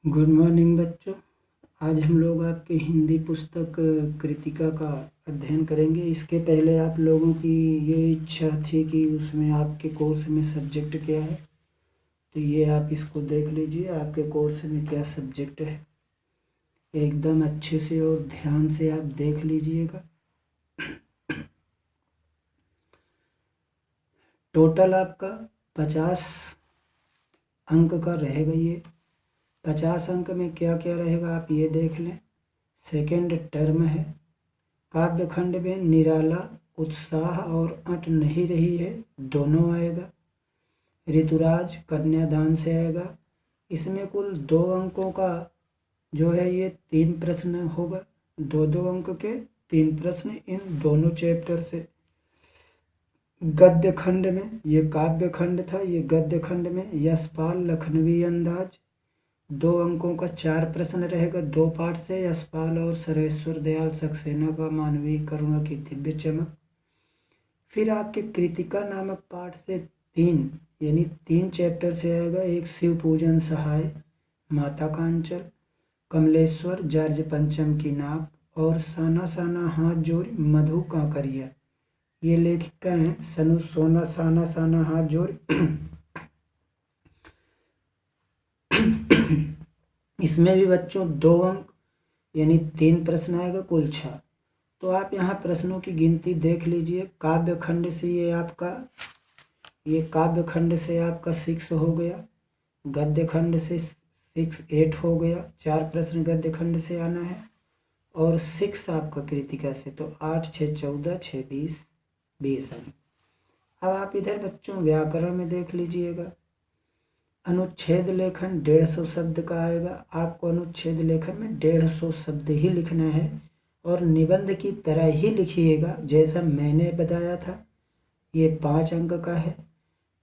Good morning बच्चों। आज हम लोग आपकी हिंदी पुस्तक कृतिका का अध्ययन करेंगे। इसके पहले आप लोगों की ये इच्छा थी कि उसमें आपके कोर्स में सब्जेक्ट क्या है, तो ये आप इसको देख लीजिए। आपके कोर्स में क्या सब्जेक्ट है, एकदम अच्छे से और ध्यान से आप देख लीजिएगा। टोटल आपका 50 अंक का रहेगा। ये 50 अंक में क्या क्या रहेगा आप ये देख लें। सेकेंड टर्म है। काव्य खंड में निराला, उत्साह और अट नहीं रही है, दोनों आएगा। ऋतुराज कन्यादान से आएगा। इसमें कुल 2 अंकों का जो है ये 3 प्रश्न होगा। 2-2 अंक के 3 प्रश्न इन दोनों चैप्टर से। गद्य खंड में ये काव्य खंड था, ये गद्य खंड में यशपाल लखनवी अंदाज 2 अंकों का 4 प्रश्न रहेगा। 2 पार्ट से यशपाल और सर्वेश्वर दयाल सक्सेना का मानवीय करुणा की दिव्य चमक। फिर आपके कृतिका नामक पाठ से 3 चैप्टर से आएगा। एक शिव पूजन सहाय, माता का अंचल, कमलेश्वर, जार्ज पंचम की नाक और साना साना हाथ जोड़ मधु कांकरिया। ये लेखिका हैं सनु सोना। साना साना हाथ जोड़ इसमें भी बच्चों 2 अंक यानी 3 प्रश्न आएगा, कुल 6। तो आप यहाँ प्रश्नों की गिनती देख लीजिए। काव्य खंड से ये काव्य खंड से आपका 6 हो गया। गद्य खंड से 8 हो गया। 4 प्रश्न गद्य खंड से आना है और 6 आपका कृतिका से, तो 8 6 14 6 20 अंक। अब आप इधर बच्चों व्याकरण में देख लीजिएगा। अनुच्छेद लेखन 150 शब्द का आएगा। आपको अनुच्छेद लेखन में 150 शब्द ही लिखना है और निबंध की तरह ही लिखिएगा जैसा मैंने बताया था। ये 5 अंक का है।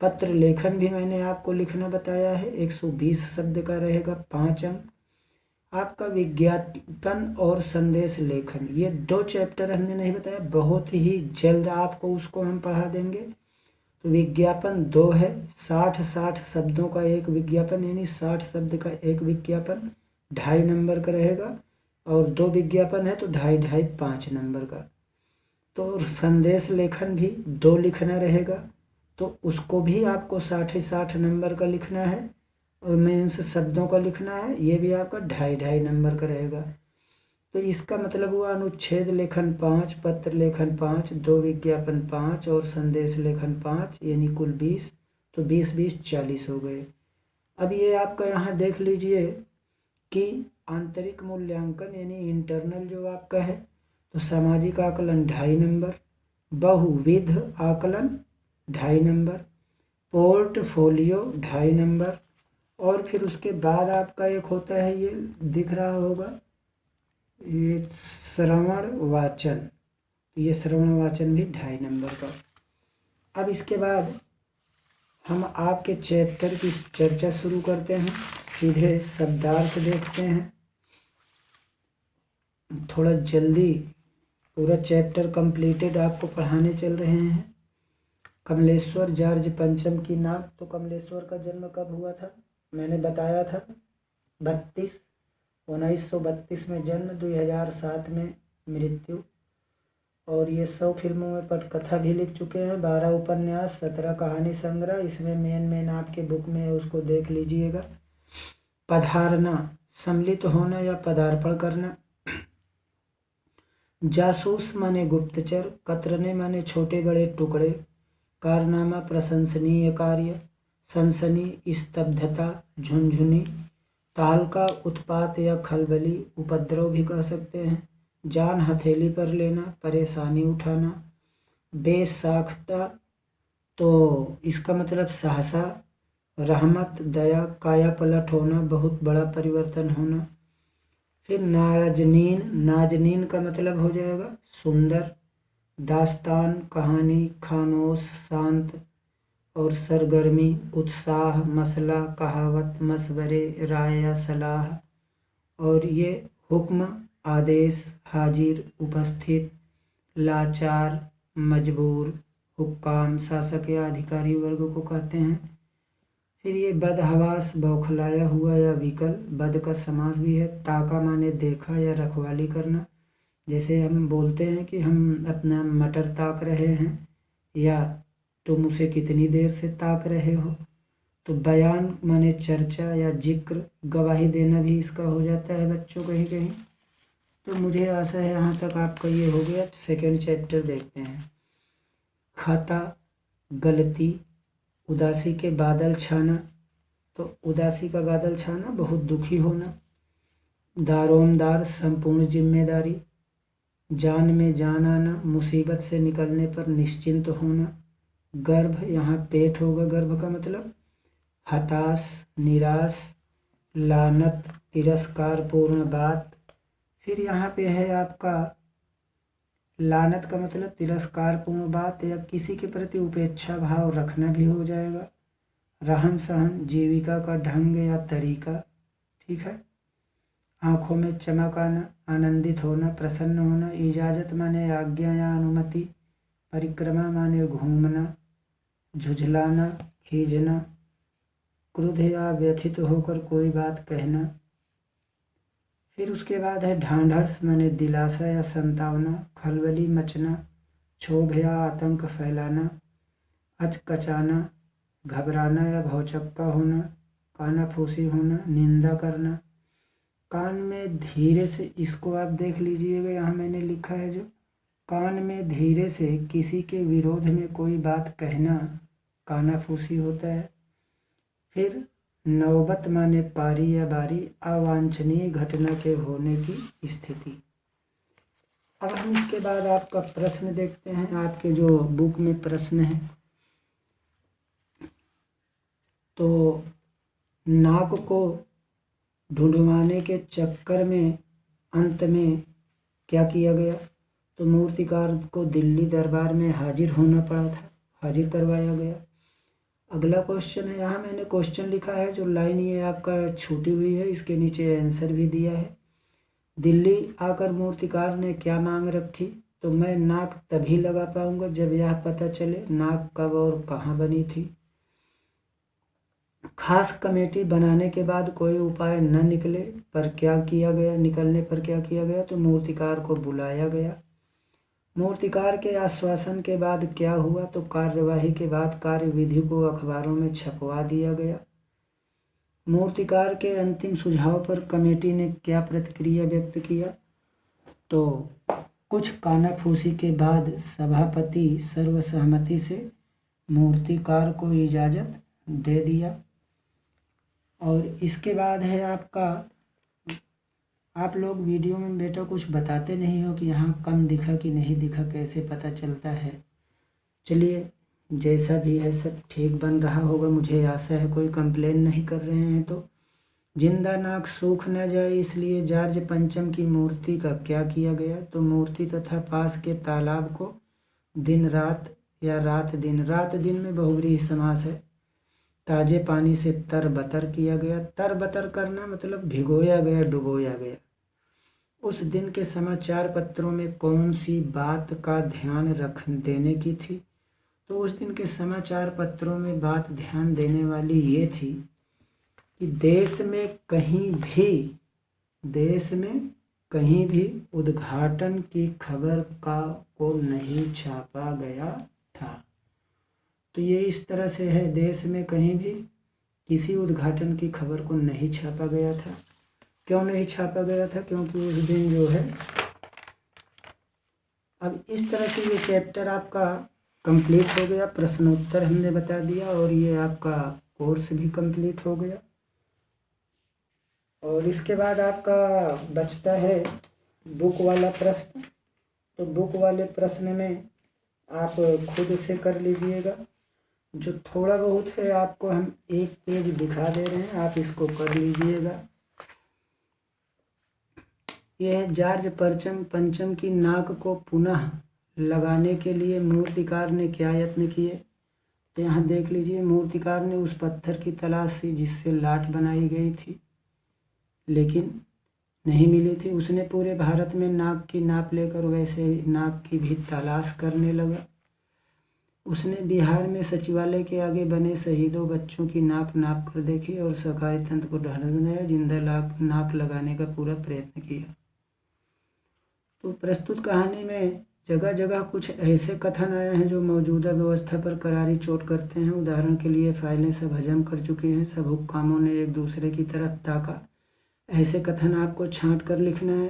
पत्र लेखन भी मैंने आपको लिखना बताया है, 120 शब्द का रहेगा, 5 अंक। आपका विज्ञापन और संदेश लेखन, ये 2 चैप्टर हमने नहीं बताया, बहुत ही जल्द आपको उसको हम पढ़ा देंगे। तो विज्ञापन 2 है, 60 शब्दों का एक विज्ञापन, यानी 60 शब्द का एक विज्ञापन 2.5 नंबर का रहेगा। और 2 विज्ञापन है तो 2.5 5 नंबर का। तो संदेश लेखन भी 2 लिखना रहेगा, तो उसको भी आपको 60 नंबर का लिखना है और मीन्स शब्दों का लिखना है। ये भी आपका 2.5 नंबर का रहेगा। तो इसका मतलब हुआ अनुच्छेद लेखन 5, पत्र लेखन 5, 2 विज्ञापन 5 और संदेश लेखन 5, यानी कुल 20। तो 20 40 हो गए। अब ये आपका यहाँ देख लीजिए कि आंतरिक मूल्यांकन यानी इंटरनल जो आपका है, तो सामाजिक आकलन 2.5 नंबर, बहुविध आकलन 2.5 नंबर, पोर्टफोलियो 2.5 नंबर। और फिर उसके बाद आपका एक होता है, ये दिख रहा होगा, ये श्रवण वाचन। ये श्रवण वाचन भी 2.5 नंबर का। अब इसके बाद हम आपके चैप्टर की चर्चा शुरू करते हैं। सीधे शब्दार्थ देखते हैं। थोड़ा जल्दी पूरा चैप्टर कंप्लीटेड आपको पढ़ाने चल रहे हैं। कमलेश्वर जार्ज पंचम की नाक। तो कमलेश्वर का जन्म कब हुआ था, मैंने बताया था 1932 में जन्म, 2007 में मृत्यु। और ये 100 फिल्मों में पटकथा भी लिख चुके हैं, 12 उपन्यास, 17 कहानी संग्रह। इसमें मेन आपके बुक में है, उसको देख लीजिएगा। पधारना, सम्मिलित होना या पदार्पण करना। जासूस माने गुप्तचर, कतरने माने छोटे बड़े टुकड़े। कारनामा प्रशंसनीय कार्य। सनसनी स्तब्धता, झुनझुनी। ताल का उत्पात या खलबली, उपद्रव भी कह सकते हैं। जान हथेली पर लेना, परेशानी उठाना। बेसाख्ता, तो इसका मतलब सहसा। रहमत दया, काया पलट होना, बहुत बड़ा परिवर्तन होना। फिर नाजनीन, नाजनीन का मतलब हो जाएगा सुंदर। दास्तान कहानी, खामोश शांत। और सरगर्मी, उत्साह, मसला, कहावत, मशवरे, राय या सलाह। और ये हुक्म, आदेश, हाजिर, उपस्थित। लाचार, मजबूर। हुक्काम, शासक या अधिकारी वर्ग को कहते हैं। फिर ये बदहवास बौखलाया हुआ या विकल, बद का समास भी है। ताका माने देखा या रखवाली करना, जैसे हम बोलते हैं कि हम अपना मटर ताक रहे हैं या तुम उसे कितनी देर से ताक रहे हो। तो बयान माने चर्चा या जिक्र, गवाही देना भी इसका हो जाता है बच्चों कहीं कहीं। तो मुझे आशा है यहाँ तक आपका ये हो गया। सेकेंड चैप्टर देखते हैं। खाता, गलती, उदासी के बादल छाना, तो उदासी का बादल छाना बहुत दुखी होना। दारोमदार संपूर्ण जिम्मेदारी, जान में जान आना, मुसीबत से निकलने पर निश्चिंत होना। गर्भ, यहाँ पेट होगा, गर्भ का मतलब हताश, निराश। लानत, तिरस्कार पूर्ण बात। फिर यहाँ पे है आपका लानत का मतलब तिरस्कार पूर्ण बात या किसी के प्रति उपेक्षा भाव रखना भी हो जाएगा। रहन सहन, जीविका का ढंग या तरीका, ठीक है। आँखों में चमक आना, आनंदित होना, प्रसन्न होना। इजाज़त माने आज्ञा या अनुमति। परिक्रमा माने घूमना। झुझलाना, खींचना। क्रुद्ध या व्यथित होकर कोई बात कहना। फिर उसके बाद है ढांढस माने दिलासा या संतावना। खलबली मचना, क्षोभ या आतंक फैलाना। अचकचाना, घबराना या भौचक्का होना। कानाफूसी होना, निंदा करना। कान में धीरे से, इसको आप देख लीजिएगा, यहाँ मैंने लिखा है जो कान में धीरे से किसी के विरोध में कोई बात कहना कानाफूसी होता है। फिर नौबत माने पारी या बारी, अवांछनीय घटना के होने की स्थिति। अब हम इसके बाद आपका प्रश्न देखते हैं। आपके जो बुक में प्रश्न है, तो नाक को ढूंढवाने के चक्कर में अंत में क्या किया गया? तो मूर्तिकार को दिल्ली दरबार में हाजिर होना पड़ा था, हाजिर करवाया गया। अगला क्वेश्चन है, यहाँ मैंने क्वेश्चन लिखा है, जो लाइन ये आपका छूटी हुई है इसके नीचे आंसर भी दिया है। दिल्ली आकर मूर्तिकार ने क्या मांग रखी? तो मैं नाक तभी लगा पाऊंगा जब यह पता चले नाक कब और कहाँ बनी थी। खास कमेटी बनाने के बाद कोई उपाय न निकले पर क्या किया गया, निकलने पर क्या किया गया? तो मूर्तिकार को बुलाया गया। मूर्तिकार के आश्वासन के बाद क्या हुआ? तो कार्यवाही के बाद कार्यविधि को अखबारों में छपवा दिया गया। मूर्तिकार के अंतिम सुझाव पर कमेटी ने क्या प्रतिक्रिया व्यक्त किया? तो कुछ कानाफूसी के बाद सभापति सर्वसहमति से मूर्तिकार को इजाज़त दे दिया। और इसके बाद है आपका, आप लोग वीडियो में बेटा कुछ बताते नहीं हो कि यहाँ कम दिखा कि नहीं दिखा, कैसे पता चलता है? चलिए, जैसा भी है सब ठीक बन रहा होगा, मुझे आशा है। कोई कंप्लेन नहीं कर रहे हैं। तो जिंदा नाक सूख न जाए इसलिए जॉर्ज पंचम की मूर्ति का क्या किया गया? तो मूर्ति तथा पास के तालाब को दिन रात या रात दिन, रात दिन में बहुव्रीहि समास है, ताजे पानी से तरबतर किया गया। तरबतर करना मतलब भिगोया गया, डुबोया गया। उस दिन के समाचार पत्रों में कौन सी बात का ध्यान रख देने की थी? तो उस दिन के समाचार पत्रों में बात ध्यान देने वाली ये थी कि देश में कहीं भी उद्घाटन की खबर को नहीं छापा गया था। तो ये इस तरह से है, देश में कहीं भी किसी उद्घाटन की खबर को नहीं छापा गया था। क्यों नहीं छापा गया था? क्योंकि उस दिन जो है, अब इस तरह से ये चैप्टर आपका कंप्लीट हो गया। प्रश्नोत्तर हमने बता दिया और ये आपका कोर्स भी कंप्लीट हो गया। और इसके बाद आपका बचता है बुक वाला प्रश्न। तो बुक वाले प्रश्न में आप खुद से कर लीजिएगा। जो थोड़ा बहुत है आपको हम एक पेज दिखा दे रहे हैं, आप इसको कर लीजिएगा। यह है जॉर्ज पंचम की नाक को पुनः लगाने के लिए मूर्तिकार ने क्या यत्न किए? तो यहाँ देख लीजिए, मूर्तिकार ने उस पत्थर की तलाश की जिससे लाट बनाई गई थी, लेकिन नहीं मिली थी। उसने पूरे भारत में नाक की नाप लेकर वैसे नाक की भी तलाश करने लगा। उसने बिहार में सचिवालय के आगे बने शहीदों बच्चों की नाक नाप कर देखी और सरकारी तंत्र को ढाढ़स बनाया, जिंदा नाक लगाने का पूरा प्रयत्न किया। तो प्रस्तुत कहानी में जगह जगह कुछ ऐसे कथन आए हैं जो मौजूदा व्यवस्था पर करारी चोट करते हैं। उदाहरण के लिए, फाइलें सब हजम कर चुकी हैं, सब हुक्कामों ने एक दूसरे की तरफ ताका। ऐसे कथन आपको छांट कर लिखना है।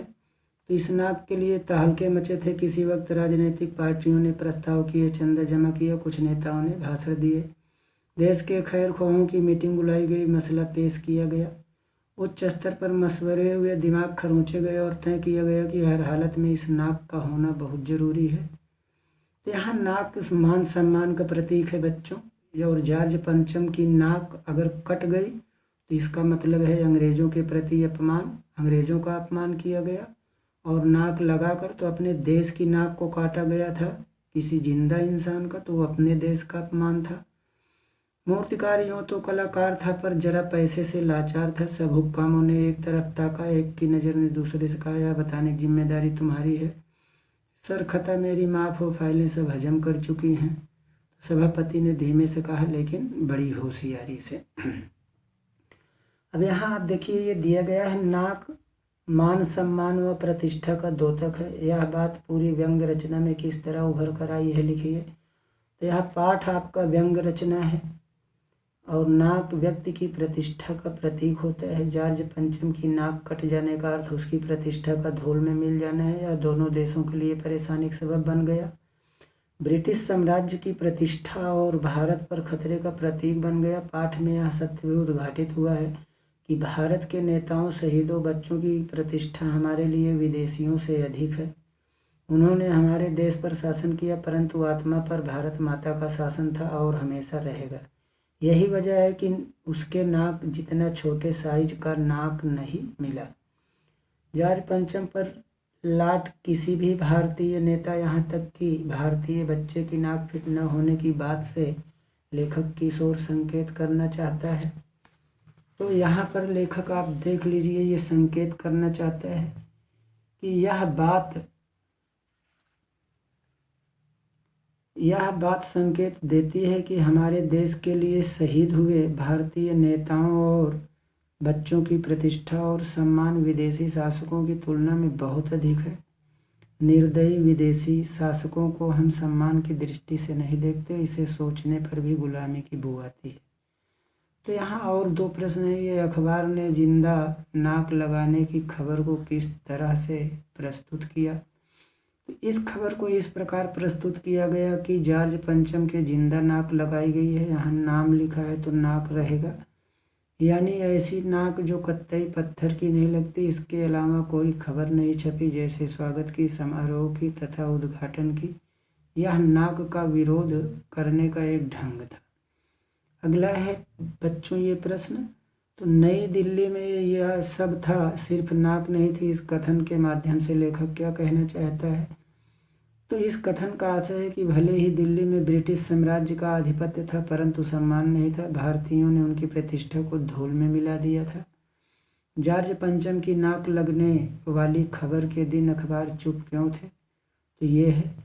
तो इस नाक के लिए तहलके मचे थे। किसी वक्त राजनीतिक पार्टियों ने प्रस्ताव किए, चंदा जमा किया, कुछ नेताओं ने भाषण दिए, देश के खैर ख्वाहों की मीटिंग बुलाई गई, मसला पेश किया गया, उच्च स्तर पर मशवरे हुए, दिमाग खरोंचे गए और तय किया गया कि हर हालत में इस नाक का होना बहुत ज़रूरी है। तो यहाँ नाक मान सम्मान का प्रतीक है बच्चों। और जॉर्ज पंचम की नाक अगर कट गई तो इसका मतलब है अंग्रेज़ों के प्रति अपमान, अंग्रेज़ों का अपमान किया गया। और नाक लगाकर तो अपने देश की नाक को काटा गया था, किसी जिंदा इंसान का, तो वो अपने देश का अपमान था। मूर्तिकार यूँ तो कलाकार था, पर जरा पैसे से लाचार था। सब हुक्कामों ने एक तरफ ताका, एक की नज़र ने दूसरे से कहा, यह बताने की जिम्मेदारी तुम्हारी है। सर खता मेरी माफ़ हो, फाइलें सब हजम कर चुकी हैं। तो सभापति ने धीमे से कहा, लेकिन बड़ी होशियारी से। अब यहाँ आप देखिए, ये दिया गया है नाक मान सम्मान व प्रतिष्ठा का द्योतक है। यह बात पूरी व्यंग रचना में किस तरह उभर कर आई है लिखिए। तो यह पाठ आपका व्यंग रचना है और नाक व्यक्ति की प्रतिष्ठा का प्रतीक होता है। जॉर्ज पंचम की नाक कट जाने का अर्थ उसकी प्रतिष्ठा का धूल में मिल जाना है। यह दोनों देशों के लिए परेशानी का सबब बन गया। ब्रिटिश साम्राज्य की प्रतिष्ठा और भारत पर खतरे का प्रतीक बन गया। पाठ में यह सत्य भी उद्घाटित हुआ है कि भारत के नेताओं, शहीदों, बच्चों की प्रतिष्ठा हमारे लिए विदेशियों से अधिक है। उन्होंने हमारे देश पर शासन किया, परंतु आत्मा पर भारत माता का शासन था और हमेशा रहेगा। यही वजह है कि उसके नाक जितना छोटे साइज का नाक नहीं मिला। जॉर्ज पंचम पर लाट किसी भी भारतीय नेता, यहाँ तक कि भारतीय बच्चे की नाक फिट न होने की बात से लेखक किस ओर संकेत करना चाहता है। तो यहाँ पर लेखक आप देख लीजिए, ये संकेत करना चाहता है कि यह बात संकेत देती है कि हमारे देश के लिए शहीद हुए भारतीय नेताओं और बच्चों की प्रतिष्ठा और सम्मान विदेशी शासकों की तुलना में बहुत अधिक है। निर्दयी विदेशी शासकों को हम सम्मान की दृष्टि से नहीं देखते, इसे सोचने पर भी गुलामी की बू आती है। तो यहाँ और दो प्रश्न है। ये अखबार ने जिंदा नाक लगाने की खबर को किस तरह से प्रस्तुत किया। तो इस खबर को इस प्रकार प्रस्तुत किया गया कि जॉर्ज पंचम के जिंदा नाक लगाई गई है, यहाँ नाम लिखा है तो नाक रहेगा, यानी ऐसी नाक जो कतई पत्थर की नहीं लगती। इसके अलावा कोई खबर नहीं छपी, जैसे स्वागत की, समारोह की तथा उद्घाटन की। यह नाक का विरोध करने का एक ढंग था। अगला है बच्चों ये प्रश्न, तो नई दिल्ली में यह सब था, सिर्फ नाक नहीं थी। इस कथन के माध्यम से लेखक क्या कहना चाहता है? तो इस कथन का आशय है कि भले ही दिल्ली में ब्रिटिश साम्राज्य का आधिपत्य था, परंतु सम्मान नहीं था। भारतीयों ने उनकी प्रतिष्ठा को धूल में मिला दिया था। जॉर्ज पंचम की नाक लगने वाली खबर के दिन अखबार चुप क्यों थे? तो ये है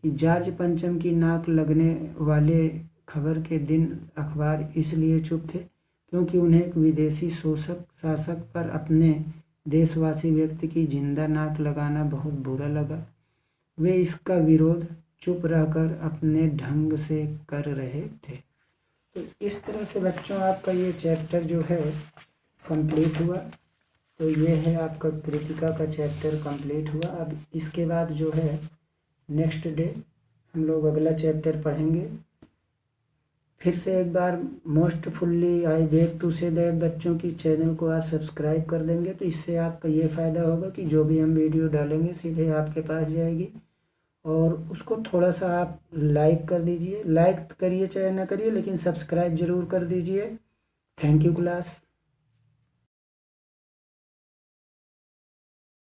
कि जॉर्ज पंचम की नाक लगने वाले खबर के दिन अखबार इसलिए चुप थे क्योंकि उन्हें एक विदेशी शासक पर अपने देशवासी व्यक्ति की जिंदा नाक लगाना बहुत बुरा लगा। वे इसका विरोध चुप रहकर अपने ढंग से कर रहे थे। तो इस तरह से बच्चों आपका ये चैप्टर जो है कंप्लीट हुआ। तो ये है आपका कृतिका का चैप्टर कंप्लीट हुआ। अब इसके बाद जो है नेक्स्ट डे हम लोग अगला चैप्टर पढ़ेंगे। फिर से एक बार most fully I beg to say that बच्चों की चैनल को आप सब्सक्राइब कर देंगे तो इससे आपका ये फ़ायदा होगा कि जो भी हम वीडियो डालेंगे सीधे आपके पास जाएगी। और उसको थोड़ा सा आप लाइक कर दीजिए, लाइक करिए चाहे ना करिए, लेकिन सब्सक्राइब ज़रूर कर दीजिए। Thank you class.